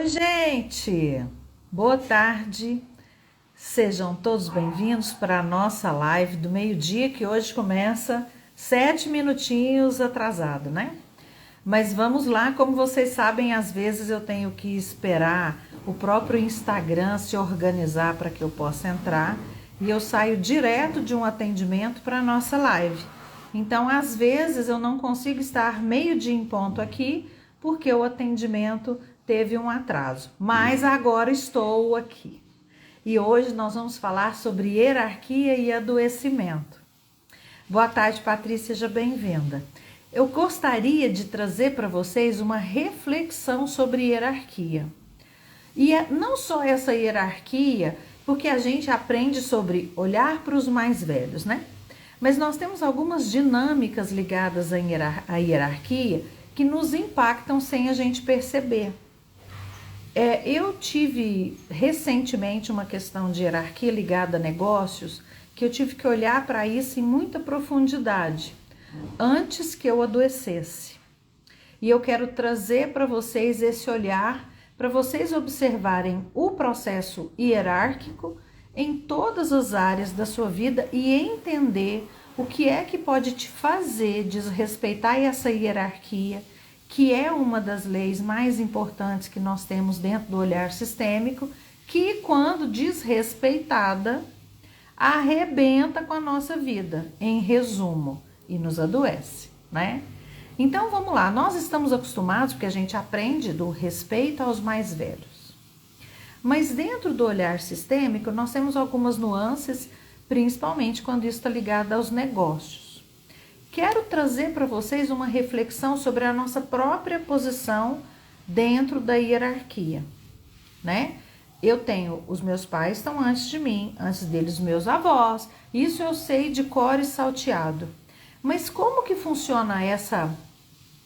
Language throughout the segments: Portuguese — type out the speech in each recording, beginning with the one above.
Oi, gente! Boa tarde, sejam todos bem-vindos para a nossa live do meio-dia, que hoje começa 7 minutinhos atrasado, né? Mas vamos lá, como vocês sabem, às vezes eu tenho que esperar o próprio Instagram se organizar para que eu possa entrar e eu saio direto de um atendimento para a nossa live. Então, às vezes eu não consigo estar meio-dia em ponto aqui porque o atendimento teve um atraso, mas agora estou aqui. E hoje nós vamos falar sobre hierarquia e adoecimento. Boa tarde, Patrícia, seja bem-vinda. Eu gostaria de trazer para vocês uma reflexão sobre hierarquia. E não só essa hierarquia, porque a gente aprende sobre olhar para os mais velhos, né? Mas nós temos algumas dinâmicas ligadas à hierarquia que nos impactam sem a gente perceber. Eu tive recentemente uma questão de hierarquia ligada a negócios que eu tive que olhar para isso em muita profundidade antes que eu adoecesse. E eu quero trazer para vocês esse olhar para vocês observarem o processo hierárquico em todas as áreas da sua vida e entender o que é que pode te fazer desrespeitar essa hierarquia, que é uma das leis mais importantes que nós temos dentro do olhar sistêmico, que quando desrespeitada, arrebenta com a nossa vida, em resumo, e nos adoece, né? Então vamos lá, nós estamos acostumados, porque a gente aprende do respeito aos mais velhos. Mas dentro do olhar sistêmico, nós temos algumas nuances, principalmente quando isso está ligado aos negócios. Quero trazer para vocês uma reflexão sobre a nossa própria posição dentro da hierarquia, né? Eu tenho, os meus pais estão antes de mim, antes deles meus avós, isso eu sei de cor e salteado. Mas como que funciona essa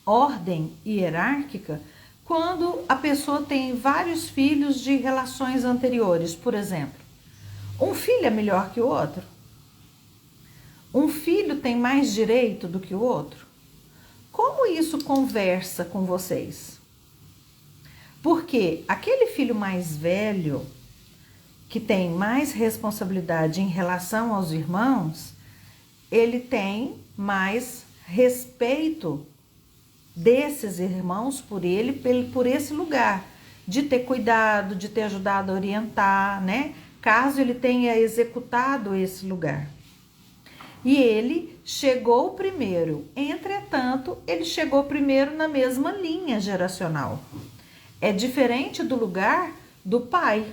ordem hierárquica quando a pessoa tem vários filhos de relações anteriores, por exemplo? Um filho é melhor que o outro? Um filho tem mais direito do que o outro? Como isso conversa com vocês? Porque aquele filho mais velho, que tem mais responsabilidade em relação aos irmãos, ele tem mais respeito desses irmãos por ele, por esse lugar, de ter cuidado, de ter ajudado a orientar, né? Caso ele tenha executado esse lugar. E ele chegou primeiro, entretanto, ele chegou primeiro na mesma linha geracional. É diferente do lugar do pai.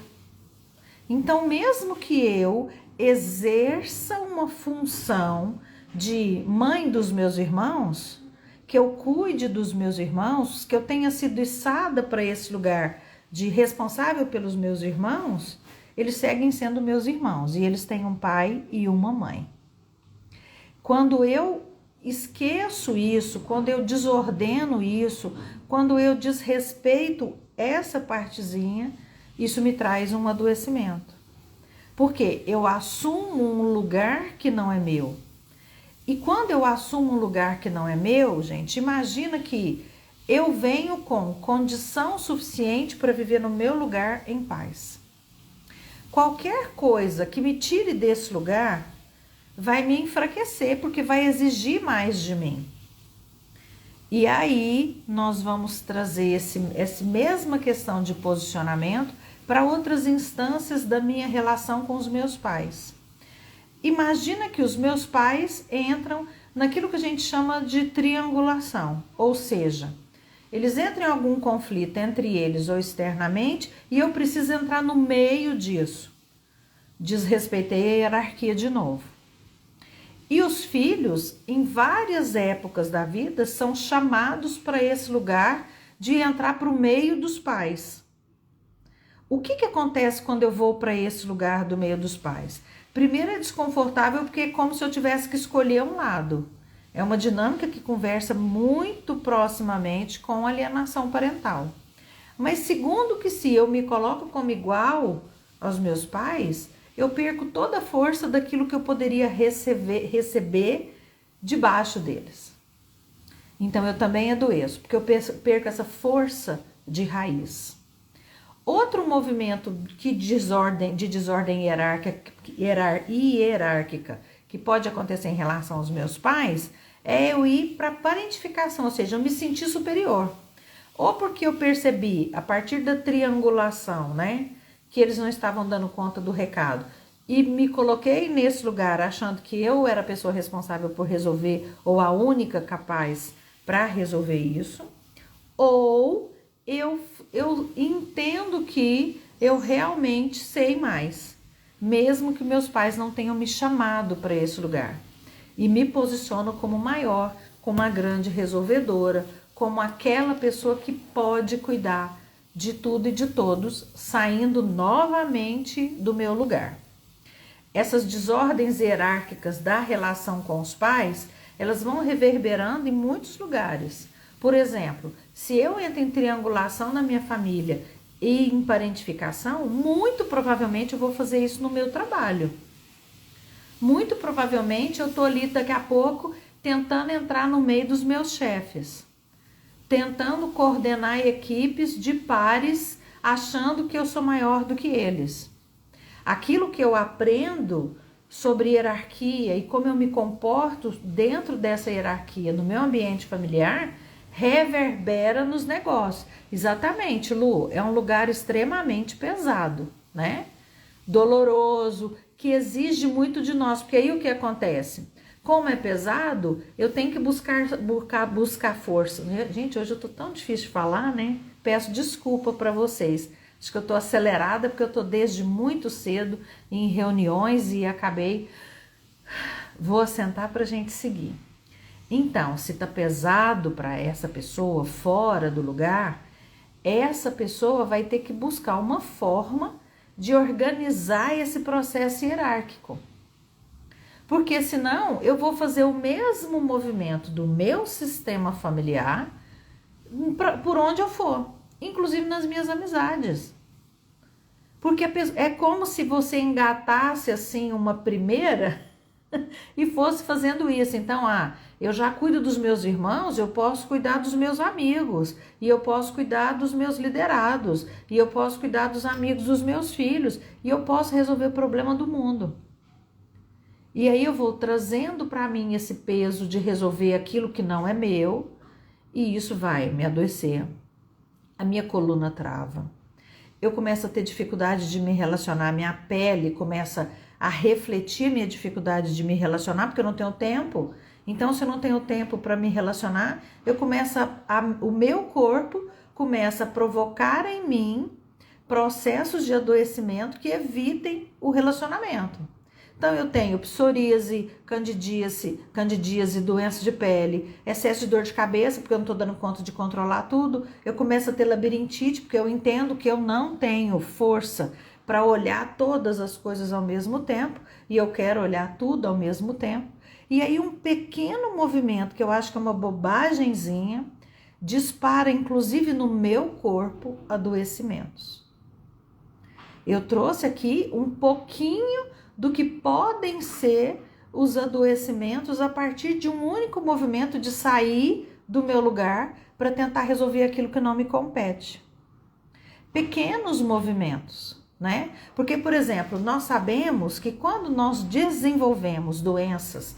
Então, mesmo que eu exerça uma função de mãe dos meus irmãos, que eu cuide dos meus irmãos, que eu tenha sido içada para esse lugar de responsável pelos meus irmãos, eles seguem sendo meus irmãos e eles têm um pai e uma mãe. Quando eu esqueço isso, quando eu desordeno isso, quando eu desrespeito essa partezinha, isso me traz um adoecimento. Porque eu assumo um lugar que não é meu. E quando eu assumo um lugar que não é meu, gente, imagina que eu venho com condição suficiente para viver no meu lugar em paz. Qualquer coisa que me tire desse lugar vai me enfraquecer, porque vai exigir mais de mim. E aí nós vamos trazer essa mesma questão de posicionamento para outras instâncias da minha relação com os meus pais. Imagina que os meus pais entram naquilo que a gente chama de triangulação, ou seja, eles entram em algum conflito entre eles ou externamente e eu preciso entrar no meio disso. Desrespeitei a hierarquia de novo. E os filhos, em várias épocas da vida, são chamados para esse lugar de entrar para o meio dos pais. O que acontece quando eu vou para esse lugar do meio dos pais? Primeiro é desconfortável porque é como se eu tivesse que escolher um lado. É uma dinâmica que conversa muito proximamente com alienação parental. Mas segundo que se eu me coloco como igual aos meus pais, eu perco toda a força daquilo que eu poderia receber debaixo deles. Então eu também adoeço, porque eu perco essa força de raiz. Outro movimento de desordem hierárquica que pode acontecer em relação aos meus pais é eu ir para parentificação, ou seja, eu me sentir superior. Ou porque eu percebi, a partir da triangulação, né, que eles não estavam dando conta do recado, e me coloquei nesse lugar achando que eu era a pessoa responsável por resolver, ou a única capaz para resolver isso, ou eu entendo que eu realmente sei mais, mesmo que meus pais não tenham me chamado para esse lugar, e me posiciono como maior, como a grande resolvedora, como aquela pessoa que pode cuidar de tudo e de todos, saindo novamente do meu lugar. Essas desordens hierárquicas da relação com os pais, elas vão reverberando em muitos lugares. Por exemplo, se eu entro em triangulação na minha família e em parentificação, muito provavelmente eu vou fazer isso no meu trabalho. Muito provavelmente eu estou ali daqui a pouco tentando entrar no meio dos meus chefes, tentando coordenar equipes de pares, achando que eu sou maior do que eles. Aquilo que eu aprendo sobre hierarquia e como eu me comporto dentro dessa hierarquia no meu ambiente familiar reverbera nos negócios. Exatamente, Lu, é um lugar extremamente pesado, né? Doloroso, que exige muito de nós, porque aí o que acontece? Como é pesado, eu tenho que buscar força. Gente, hoje eu tô tão difícil de falar, né? Peço desculpa para vocês. Acho que eu tô acelerada porque eu tô desde muito cedo em reuniões e acabei. Vou assentar para a gente seguir. Então, se tá pesado para essa pessoa fora do lugar, essa pessoa vai ter que buscar uma forma de organizar esse processo hierárquico. Porque senão eu vou fazer o mesmo movimento do meu sistema familiar por onde eu for, inclusive nas minhas amizades. Porque é como se você engatasse assim uma primeira e fosse fazendo isso. Então, eu já cuido dos meus irmãos, eu posso cuidar dos meus amigos, e eu posso cuidar dos meus liderados, e eu posso cuidar dos amigos dos meus filhos, e eu posso resolver o problema do mundo. E aí eu vou trazendo para mim esse peso de resolver aquilo que não é meu, e isso vai me adoecer. A minha coluna trava. Eu começo a ter dificuldade de me relacionar, minha pele começa a refletir minha dificuldade de me relacionar, porque eu não tenho tempo. Então, se eu não tenho tempo para me relacionar, o meu corpo começa a provocar em mim processos de adoecimento que evitem o relacionamento. Então, eu tenho psoríase, candidíase, doença de pele, excesso de dor de cabeça, porque eu não estou dando conta de controlar tudo. Eu começo a ter labirintite, porque eu entendo que eu não tenho força para olhar todas as coisas ao mesmo tempo, e eu quero olhar tudo ao mesmo tempo. E aí, um pequeno movimento, que eu acho que é uma bobagemzinha, dispara, inclusive no meu corpo, adoecimentos. Eu trouxe aqui um pouquinho do que podem ser os adoecimentos a partir de um único movimento de sair do meu lugar para tentar resolver aquilo que não me compete. Pequenos movimentos, né? Porque, por exemplo, nós sabemos que quando nós desenvolvemos doenças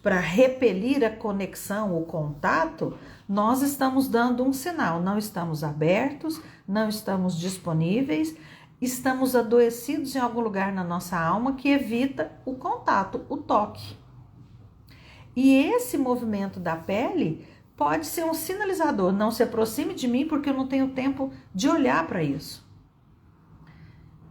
para repelir a conexão, o contato, nós estamos dando um sinal, não estamos abertos, não estamos disponíveis, estamos adoecidos em algum lugar na nossa alma que evita o contato, o toque. E esse movimento da pele pode ser um sinalizador, não se aproxime de mim porque eu não tenho tempo de olhar para isso.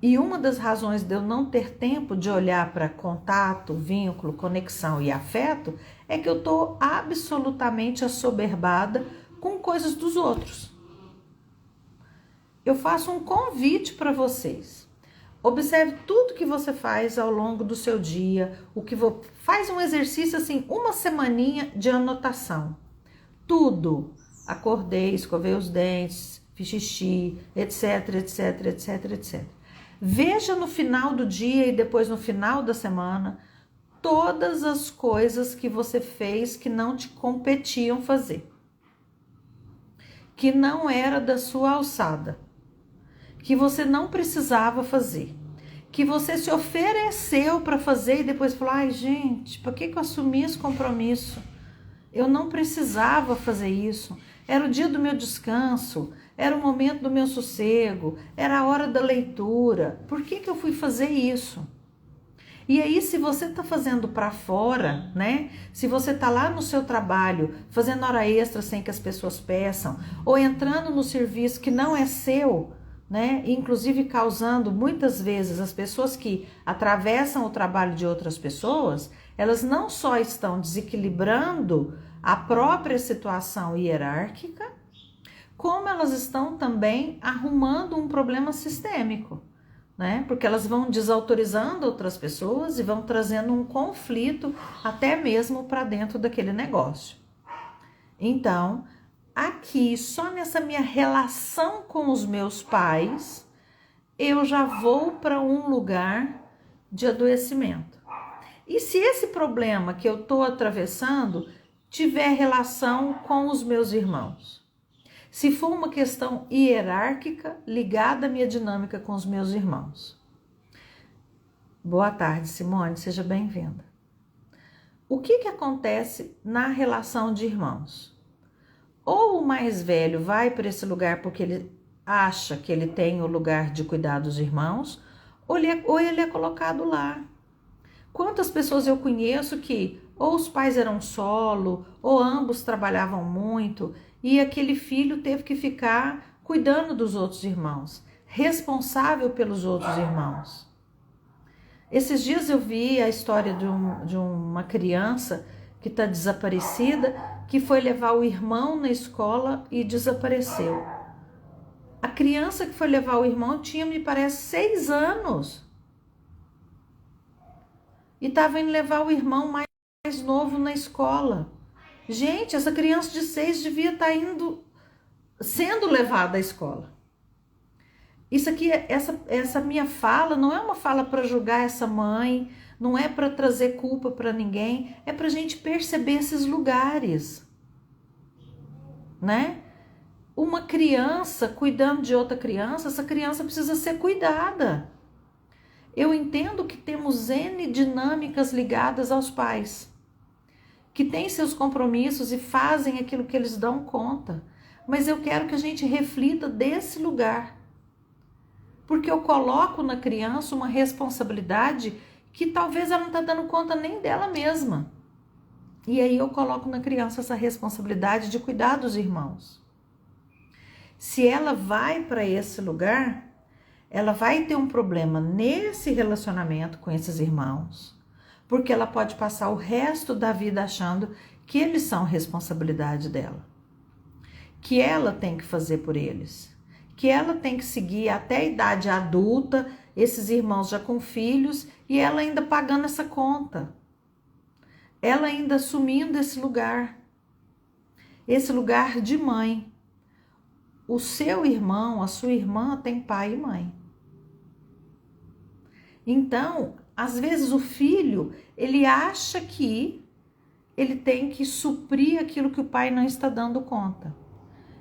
E uma das razões de eu não ter tempo de olhar para contato, vínculo, conexão e afeto é que eu estou absolutamente assoberbada com coisas dos outros. Eu faço um convite para vocês. Observe tudo que você faz ao longo do seu dia, faz um exercício assim, uma semaninha de anotação. Tudo. Acordei, escovei os dentes, fiz xixi, etc, etc, etc, etc. Veja no final do dia e depois no final da semana todas as coisas que você fez que não te competiam fazer, que não era da sua alçada, que você não precisava fazer, que você se ofereceu para fazer e depois falou: ai, gente, por que eu assumi esse compromisso? Eu não precisava fazer isso. Era o dia do meu descanso, era o momento do meu sossego, era a hora da leitura. Por que eu fui fazer isso? E aí, se você está fazendo para fora, né? Se você está lá no seu trabalho, fazendo hora extra sem que as pessoas peçam, ou entrando no serviço que não é seu, né? Inclusive causando muitas vezes as pessoas que atravessam o trabalho de outras pessoas, elas não só estão desequilibrando a própria situação hierárquica, como elas estão também arrumando um problema sistêmico, né? Porque elas vão desautorizando outras pessoas e vão trazendo um conflito até mesmo para dentro daquele negócio. Então, aqui, só nessa minha relação com os meus pais, eu já vou para um lugar de adoecimento. E se esse problema que eu estou atravessando tiver relação com os meus irmãos? Se for uma questão hierárquica ligada à minha dinâmica com os meus irmãos. Boa tarde, Simone, seja bem-vinda. O que acontece na relação de irmãos? Ou o mais velho vai para esse lugar porque ele acha que ele tem o lugar de cuidar dos irmãos, ou ele é colocado lá. Quantas pessoas eu conheço que ou os pais eram solo, ou ambos trabalhavam muito, e aquele filho teve que ficar cuidando dos outros irmãos, responsável pelos outros irmãos. Esses dias eu vi a história de uma criança que está desaparecida, que foi levar o irmão na escola e desapareceu. A criança que foi levar o irmão tinha, me parece, 6 anos. E estava indo levar o irmão mais novo na escola. Gente, essa criança de 6 devia estar sendo levada à escola. Isso aqui, essa minha fala não é uma fala para julgar essa mãe, não é para trazer culpa para ninguém, é para a gente perceber esses lugares, né? Uma criança cuidando de outra criança, essa criança precisa ser cuidada. Eu entendo que temos N dinâmicas ligadas aos pais, que têm seus compromissos e fazem aquilo que eles dão conta, mas eu quero que a gente reflita desse lugar, porque eu coloco na criança uma responsabilidade que talvez ela não está dando conta nem dela mesma. E aí eu coloco na criança essa responsabilidade de cuidar dos irmãos. Se ela vai para esse lugar, ela vai ter um problema nesse relacionamento com esses irmãos, porque ela pode passar o resto da vida achando que eles são responsabilidade dela, que ela tem que fazer por eles, que ela tem que seguir até a idade adulta, esses irmãos já com filhos, e ela ainda pagando essa conta, ela ainda assumindo esse lugar de mãe. O seu irmão, a sua irmã tem pai e mãe. Então, às vezes o filho, ele acha que ele tem que suprir aquilo que o pai não está dando conta.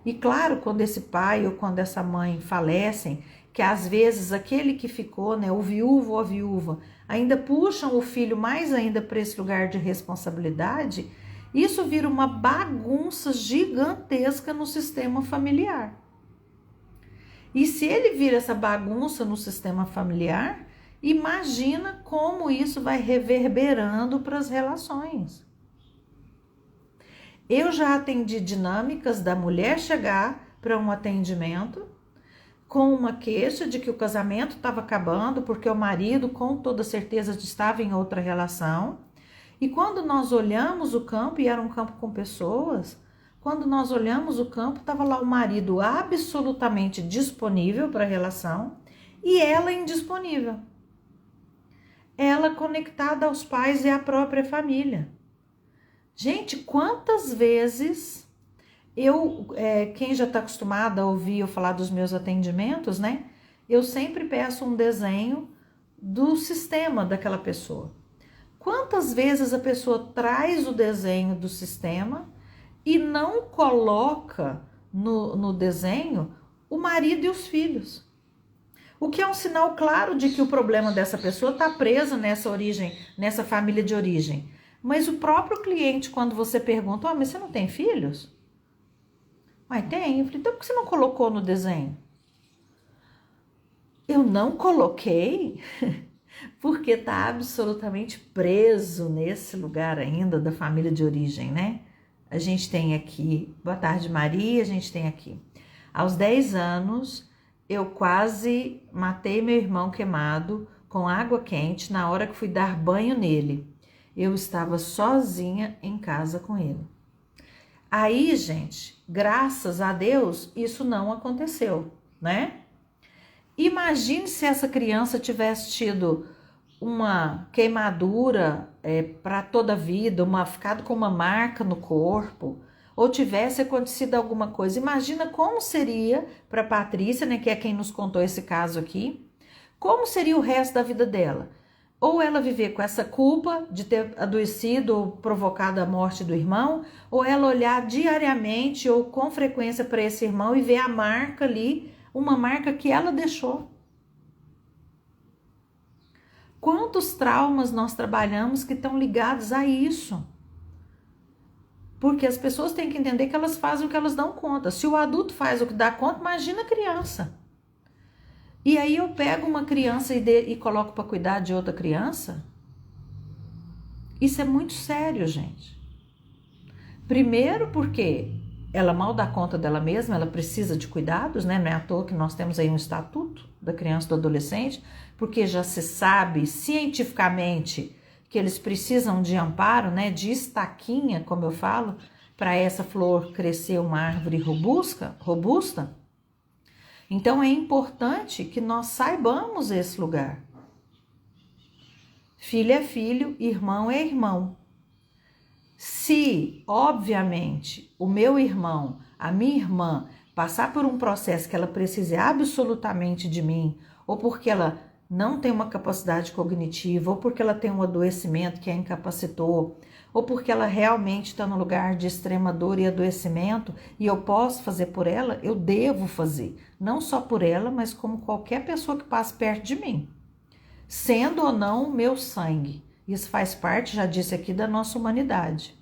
E claro, quando esse pai ou quando essa mãe falecem, que às vezes aquele que ficou, né, o viúvo ou a viúva, ainda puxam o filho mais ainda para esse lugar de responsabilidade, isso vira uma bagunça gigantesca no sistema familiar. E se ele vira essa bagunça no sistema familiar, imagina como isso vai reverberando para as relações. Eu já atendi dinâmicas da mulher chegar para um atendimento com uma queixa de que o casamento estava acabando porque o marido com toda certeza estava em outra relação. E quando nós olhamos o campo, e era um campo com pessoas, quando nós olhamos o campo, estava lá o marido absolutamente disponível para a relação e ela indisponível. Ela conectada aos pais e à própria família. Gente, quantas vezes quem já está acostumado a ouvir eu falar dos meus atendimentos, né? Eu sempre peço um desenho do sistema daquela pessoa. Quantas vezes a pessoa traz o desenho do sistema e não coloca no desenho o marido e os filhos? O que é um sinal claro de que o problema dessa pessoa está preso nessa origem, nessa família de origem. Mas o próprio cliente, quando você pergunta, mas você não tem filhos? Mas tem. Eu falei, então por que você não colocou no desenho? Eu não coloquei porque está absolutamente preso nesse lugar ainda da família de origem, né? A gente tem aqui, boa tarde Maria, a gente tem aqui. Aos 10 anos, eu quase matei meu irmão queimado com água quente na hora que fui dar banho nele. Eu estava sozinha em casa com ele. Aí, gente, graças a Deus, isso não aconteceu, né? Imagine se essa criança tivesse tido uma queimadura para toda a vida, ficado com uma marca no corpo, ou tivesse acontecido alguma coisa. Imagina como seria para Patrícia, né, que é quem nos contou esse caso aqui, como seria o resto da vida dela? Ou ela viver com essa culpa de ter adoecido ou provocado a morte do irmão, ou ela olhar diariamente ou com frequência para esse irmão e ver a marca ali, uma marca que ela deixou. Quantos traumas nós trabalhamos que estão ligados a isso? Porque as pessoas têm que entender que elas fazem o que elas dão conta. Se o adulto faz o que dá conta, imagina a criança. E aí eu pego uma criança e coloco para cuidar de outra criança? Isso é muito sério, gente. Primeiro porque ela mal dá conta dela mesma, ela precisa de cuidados, né? Não é à toa que nós temos aí um estatuto da criança e do adolescente, porque já se sabe cientificamente que eles precisam de amparo, né? De estaquinha, como eu falo, para essa flor crescer uma árvore robusta. Então é importante que nós saibamos esse lugar. Filho é filho, irmão é irmão. Se, obviamente, o meu irmão, a minha irmã, passar por um processo que ela precise absolutamente de mim, ou porque ela não tem uma capacidade cognitiva, ou porque ela tem um adoecimento que a incapacitou, ou porque ela realmente está no lugar de extrema dor e adoecimento, e eu posso fazer por ela, eu devo fazer. Não só por ela, mas como qualquer pessoa que passe perto de mim. Sendo ou não meu sangue. Isso faz parte, já disse aqui, da nossa humanidade.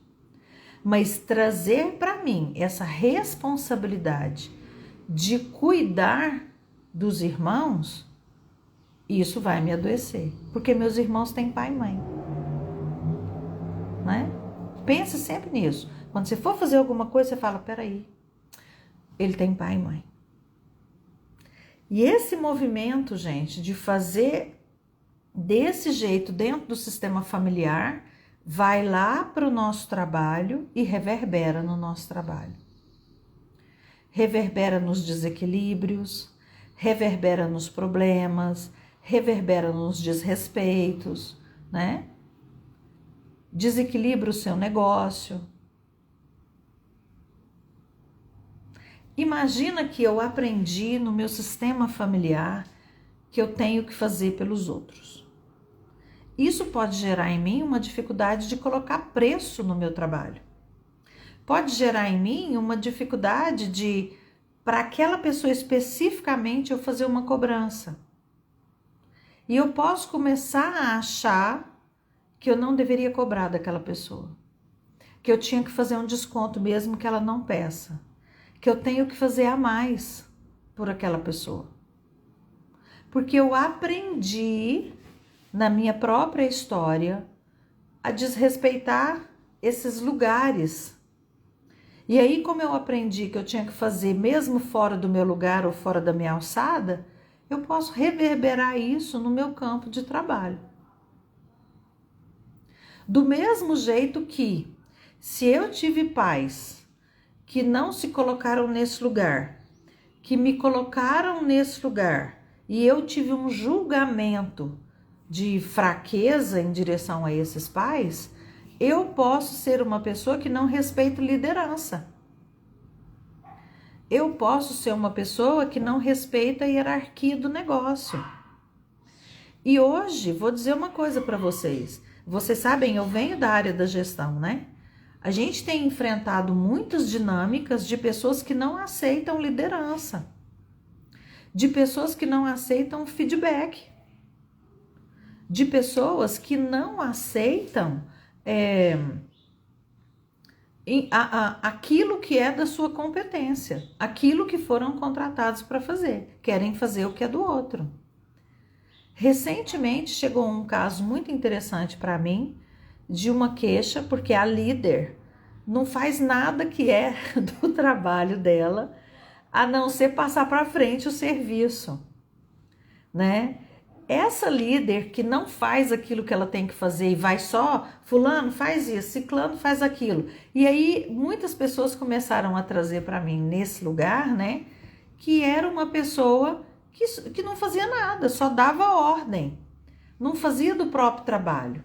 Mas trazer para mim essa responsabilidade de cuidar dos irmãos, isso vai me adoecer. Porque meus irmãos têm pai e mãe. Né? Pense sempre nisso. Quando você for fazer alguma coisa, você fala, peraí, ele tem pai e mãe. E esse movimento, gente, de fazer desse jeito dentro do sistema familiar, vai lá para o nosso trabalho e reverbera no nosso trabalho. Reverbera nos desequilíbrios, reverbera nos problemas, reverbera nos desrespeitos, né? Desequilibra o seu negócio. Imagina que eu aprendi no meu sistema familiar que eu tenho que fazer pelos outros. Isso pode gerar em mim uma dificuldade de colocar preço no meu trabalho. Pode gerar em mim uma dificuldade de, para aquela pessoa especificamente, eu fazer uma cobrança. E eu posso começar a achar que eu não deveria cobrar daquela pessoa, que eu tinha que fazer um desconto mesmo que ela não peça, que eu tenho que fazer a mais por aquela pessoa. Porque eu aprendi na minha própria história a desrespeitar esses lugares. E aí, como eu aprendi que eu tinha que fazer mesmo fora do meu lugar ou fora da minha alçada, eu posso reverberar isso no meu campo de trabalho. Do mesmo jeito que, se eu tive pais que não se colocaram nesse lugar, que me colocaram nesse lugar, e eu tive um julgamento de fraqueza em direção a esses pais, eu posso ser uma pessoa que não respeita liderança. Eu posso ser uma pessoa que não respeita a hierarquia do negócio. E hoje, vou dizer uma coisa para vocês. Vocês sabem, eu venho da área da gestão, né? A gente tem enfrentado muitas dinâmicas de pessoas que não aceitam liderança. de pessoas que não aceitam feedback, de pessoas que não aceitam aquilo que é da sua competência, aquilo que foram contratados para fazer, querem fazer o que é do outro. Recentemente chegou um caso muito interessante para mim, de uma queixa, porque a líder não faz nada que é do trabalho dela, a não ser passar para frente o serviço, né? Essa líder que não faz aquilo que ela tem que fazer e vai só, fulano faz isso, ciclano faz aquilo. E aí muitas pessoas começaram a trazer para mim nesse lugar, né? Que era uma pessoa que não fazia nada, só dava ordem, não fazia do próprio trabalho.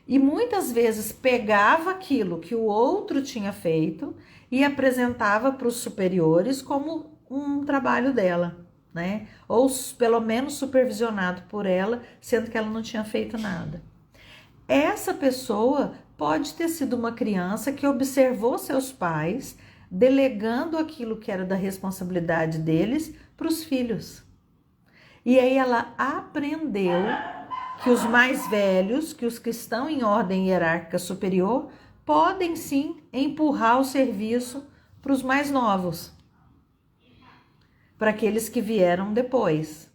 E muitas vezes pegava aquilo que o outro tinha feito e apresentava para os superiores como um trabalho dela, né? Ou pelo menos supervisionado por ela, sendo que ela não tinha feito nada. Essa pessoa pode ter sido uma criança que observou seus pais delegando aquilo que era da responsabilidade deles para os filhos. E aí ela aprendeu que os mais velhos, que os que estão em ordem hierárquica superior, podem sim empurrar o serviço para os mais novos, para aqueles que vieram depois.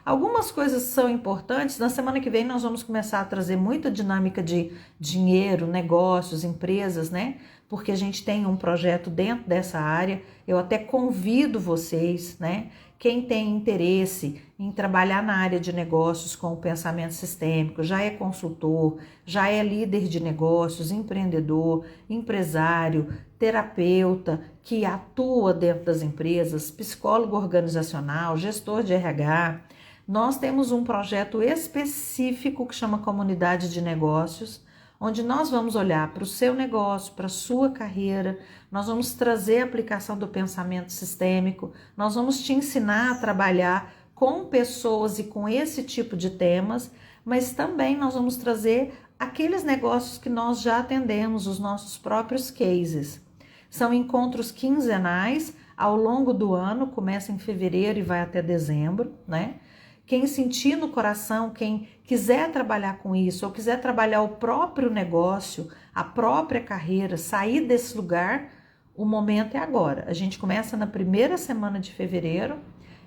Algumas coisas são importantes. Na semana que vem nós vamos começar a trazer muita dinâmica de dinheiro, negócios, empresas, né? Porque a gente tem um projeto dentro dessa área. Eu até convido vocês, né? Quem tem interesse em trabalhar na área de negócios com o pensamento sistêmico, já é consultor, já é líder de negócios, empreendedor, empresário, terapeuta que atua dentro das empresas, psicólogo organizacional, gestor de RH. Nós temos um projeto específico que chama Comunidade de Negócios, onde nós vamos olhar para o seu negócio, para a sua carreira, nós vamos trazer a aplicação do pensamento sistêmico, nós vamos te ensinar a trabalhar com pessoas e com esse tipo de temas, mas também nós vamos trazer aqueles negócios que nós já atendemos, os nossos próprios cases. São encontros quinzenais ao longo do ano, começa em fevereiro e vai até dezembro, né? Quem sentir no coração, quem quiser trabalhar com isso, ou quiser trabalhar o próprio negócio, a própria carreira, sair desse lugar, o momento é agora. A gente começa na primeira semana de fevereiro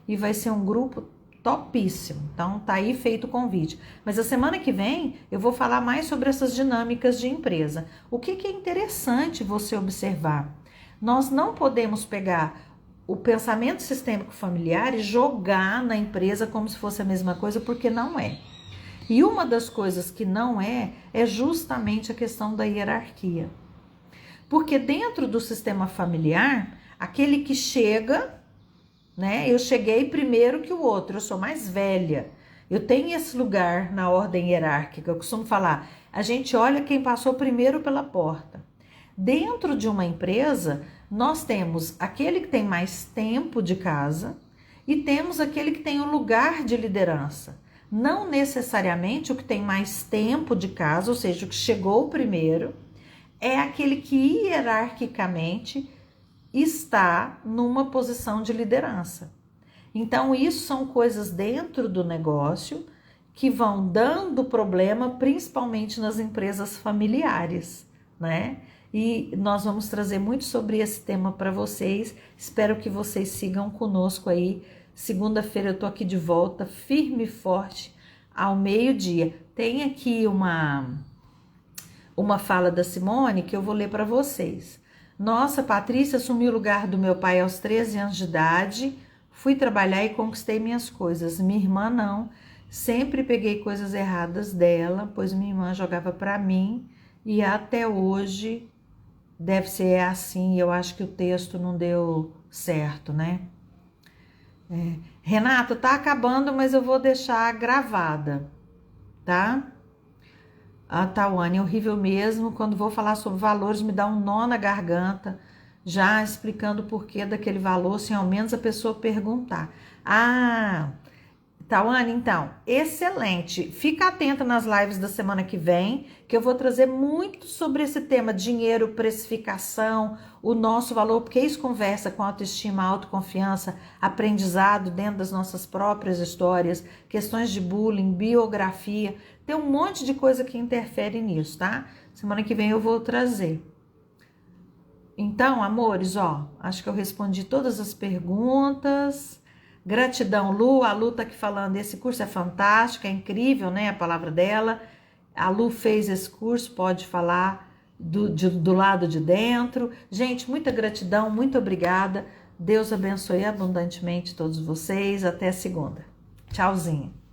e vai ser um grupo topíssimo. Então tá aí feito o convite. Mas a semana que vem eu vou falar mais sobre essas dinâmicas de empresa. O que é interessante você observar? Nós não podemos pegar o pensamento sistêmico familiar e jogar na empresa como se fosse a mesma coisa, porque não é. E uma das coisas que não é justamente a questão da hierarquia. Porque dentro do sistema familiar, aquele que chega, né? Eu cheguei primeiro que o outro, eu sou mais velha. Eu tenho esse lugar na ordem hierárquica, eu costumo falar, a gente olha quem passou primeiro pela porta. Dentro de uma empresa, nós temos aquele que tem mais tempo de casa e temos aquele que tem o lugar de liderança. Não necessariamente o que tem mais tempo de casa, ou seja, o que chegou primeiro, é aquele que hierarquicamente está numa posição de liderança. Então, isso são coisas dentro do negócio que vão dando problema, principalmente nas empresas familiares, né? E nós vamos trazer muito sobre esse tema para vocês. Espero que vocês sigam conosco aí. Segunda-feira eu tô aqui de volta, firme e forte, ao meio-dia. Tem aqui uma fala da Simone que eu vou ler para vocês. Nossa, Patrícia, assumi o lugar do meu pai aos 13 anos de idade. Fui trabalhar e conquistei minhas coisas. Minha irmã não. Sempre peguei coisas erradas dela, pois minha irmã jogava para mim e até hoje deve ser assim. Eu acho que o texto não deu certo, né? Renata, tá acabando, mas eu vou deixar gravada, tá? A Tawane, é horrível mesmo. Quando vou falar sobre valores, me dá um nó na garganta, já explicando o porquê daquele valor, sem ao menos a pessoa perguntar. Ah, Tawane, então, excelente. Fica atenta nas lives da semana que vem, que eu vou trazer muito sobre esse tema, dinheiro, precificação, o nosso valor, porque isso conversa com autoestima, autoconfiança, aprendizado dentro das nossas próprias histórias, questões de bullying, biografia, tem um monte de coisa que interfere nisso, tá? Semana que vem eu vou trazer. Então, amores, ó, acho que eu respondi todas as perguntas. Gratidão, Lu. A Lu tá aqui falando, esse curso é fantástico, é incrível, né? A palavra dela. A Lu fez esse curso, pode falar do lado de dentro. Gente, muita gratidão, muito obrigada. Deus abençoe abundantemente todos vocês. Até segunda. Tchauzinho.